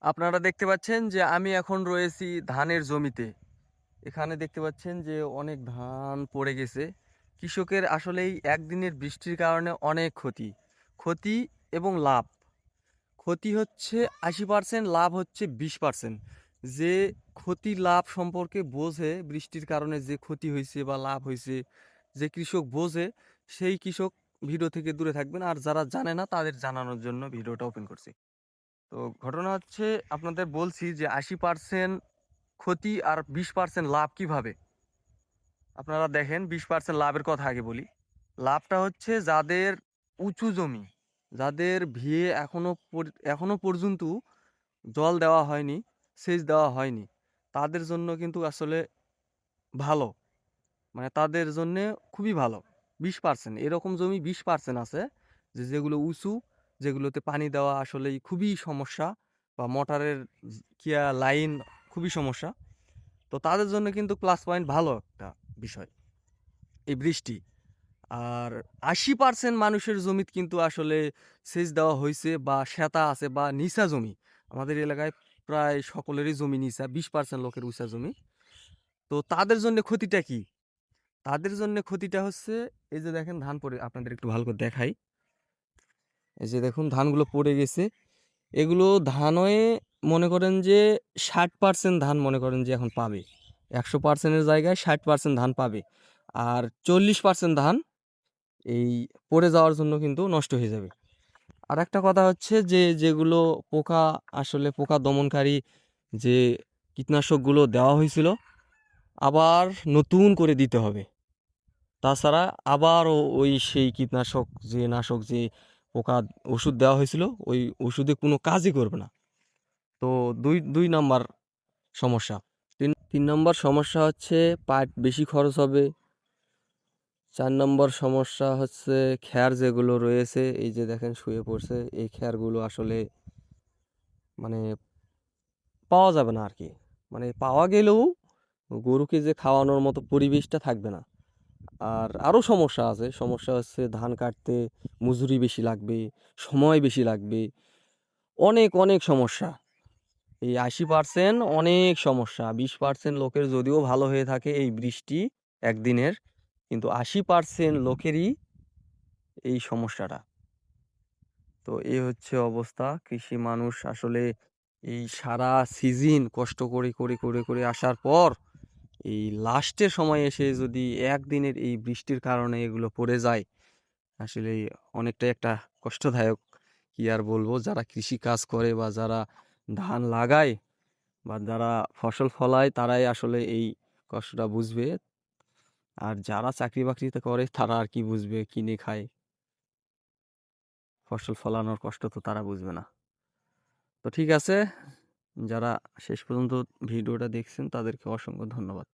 আপনারা দেখতে পাচ্ছেন যে আমি এখন রয়েছি ধানের জমিতে। এখানে দেখতে পাচ্ছেন যে অনেক ধান পড়ে গেছে। কৃষকের আসলেই একদিনের বৃষ্টির কারণে অনেক ক্ষতি। ক্ষতি এবং লাভ। ক্ষতি হচ্ছে 80%, লাভ হচ্ছে 20%। যে ক্ষতি লাভ সম্পর্কে বোঝে, বৃষ্টির কারণে যে ক্ষতি হয়েছে বা লাভ হয়েছে, যে কৃষক বোঝে সেই কৃষক ভিডিও থেকে দূরে থাকবেন। আর যারা জানে না তাদের জানানোর জন্য ভিডিওটা ওপেন করছি। তো ঘটনা হচ্ছে, আপনাদের বলছি যে 80% ক্ষতি আর 20% লাভ কিভাবে। আপনারা দেখেন, 20% লাভের কথা আগে বলি। লাভটা হচ্ছে যাদের উঁচু জমি, যাদের ভিয়ে এখনো পর্যন্ত জল দেওয়া হয়নি, সেচ দেওয়া হয়নি, তাদের জন্য কিন্তু আসলে ভালো, মানে তাদের জন্যে খুবই ভালো। 20% এরকম জমি 20% আছে, যেগুলো উঁচু, যেগুলোতে পানি দেওয়া আসলেই খুবই সমস্যা, বা মোটরের কিয়া লাইন খুবই সমস্যা। তো তাদের জন্য কিন্তু প্লাস পয়েন্ট ভালো একটা বিষয় এই বৃষ্টি। আর 80% মানুষের জমিতে কিন্তু আসলে সেচ দেওয়া হয়েছে বা সেতা আছে বা নিচা জমি। আমাদের এলাকায় প্রায় সকলেরই জমি নিচা, 20% লোকের উঁচা জমি। তো তাদের জন্য ক্ষতিটা কি? তাদের জন্য ক্ষতিটা হচ্ছে, এই যে দেখেন ধান পড়ে, আপনাদের একটু ভালো করে দেখাই। এই যে দেখুন ধানগুলো পড়ে গেছে। এগুলো ধান হয়ে মনে করেন যে 60% ধান মনে করেন যে এখন পাবে। 100%-এর জায়গায় 60% ধান পাবে। আর 40% ধান এই পড়ে যাওয়ার জন্য কিন্তু নষ্ট হয়ে যাবে। আর একটা কথা হচ্ছে যে, যেগুলো পোকা, আসলে পোকা দমনকারী যে কীটনাশকগুলো দেওয়া হয়েছিল, আবার নতুন করে দিতে হবে। তাছাড়া আবারও ওই সেই কীটনাশক, যে পোকা ওষুধ দেওয়া হয়েছিল, ওই ওষুধে কোনো কাজই করবে না। তো দুই নাম্বার সমস্যা। তিন নম্বর সমস্যা হচ্ছে পাট বেশি খরচ হবে। 4 নম্বর সমস্যা হচ্ছে খ্যার যেগুলো রয়েছে, এই যে দেখেন শুয়ে পড়ছে, এই খ্যারগুলো আসলে মানে পাওয়া যাবে না আর কি। মানে পাওয়া গেলেও গরুকে যে খাওয়ানোর মতো পরিবেশটা থাকবে না। আর আরও সমস্যা আছে। সমস্যা হচ্ছে ধান কাটতে মজুরি বেশি লাগবে, সময় বেশি লাগবে, অনেক অনেক সমস্যা। এই 80% অনেক সমস্যা। 20% লোকের যদিও ভালো হয়ে থাকে এই বৃষ্টি একদিনের, কিন্তু 80% লোকেরই এই সমস্যাটা। তো এই হচ্ছে অবস্থা। কৃষি মানুষ আসলে এই সারা সিজন কষ্ট করে আসার পর এই লাস্টের সময় এসে যদি একদিনের এই বৃষ্টির কারণে এগুলো পড়ে যায়, আসলে অনেকটাই একটা কষ্টদায়ক। কি আর বলবো, যারা কৃষি কাজ করে বা যারা ধান লাগায় বা যারা ফসল ফলায়, তারাই আসলে এই কষ্টটা বুঝবে। আর যারা চাকরি বাকরিতে করে তারা আর কি বুঝবে, কিনে খায়, ফসল ফলানোর কষ্ট তো তারা বুঝবে না। তো ঠিক আছে, যারা শেষ পর্যন্ত ভিডিওটা দেখছেন তাদেরকে অসংখ্য ধন্যবাদ।